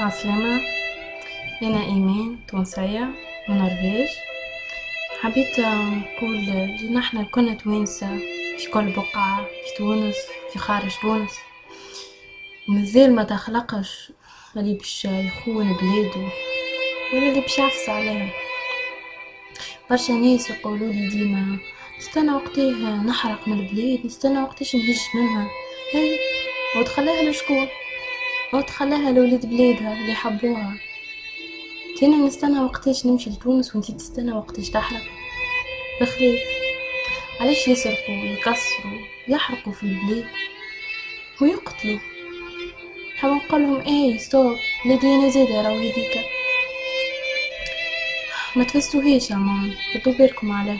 عسلامة. أنا إيمان تونسية من النرويج. حبيت نقول اللي نحنا كنا توانسة في كل بقعة في تونس في خارج تونس، مازال ما تخلقش اللي باش يخون بلاده ولا اللي باش يعفس عليها. برشا ناس يقولولي ديما نستنى وقتيه نحرق من البلاد، نستنى وقتاش نهج منها. هاي وتخليها لشكون؟ وتخليها لولاد بلادها اللي يحبوها. تاني نستنى وقتاش نمشي لتونس وانتي تستنى وقتاش تحرق؟ بخلاف علاش يسرقوا يكسروا يحرقوا في البلاد ويقتلوا؟ حاب نقولهم ايه ستوب، بلادي انا زاده راهو هذيكا ما تفزتوهاش يا ماما، ردوا بالكم عليه.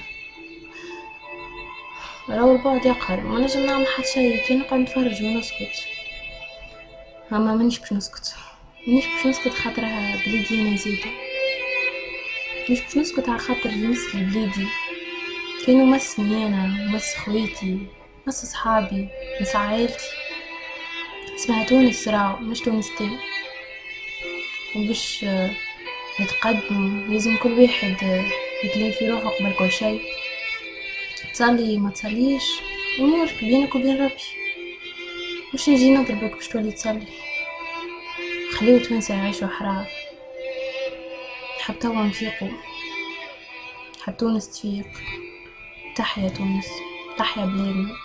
راهو البعد يقهر، ما نجم نعمل حتى شي كي نقعد نتفرج ونسكت. اما مانيش باش نسكت، مانيش باش نسكت خاطرها بلادي انا زاده، مش باش نسكت على خاطر يمس لي بلادي كانوا مسني انا مس خويتي مس صحابي مس عائلتي. اسمها تونس راهو مش تونس تاني، وباش نتقدموا لازم كل واحد يتلاقي في روحه قبل كل شيء. تصلي ما تصليش امورك بينك وبين ربي، مش نجي نضربك باش تولي تصلي. خليو تونس يعيشوا حرار، حب توا نفيقوا، حب تونس تفيق. تحيا تونس، تحيا بلادنا.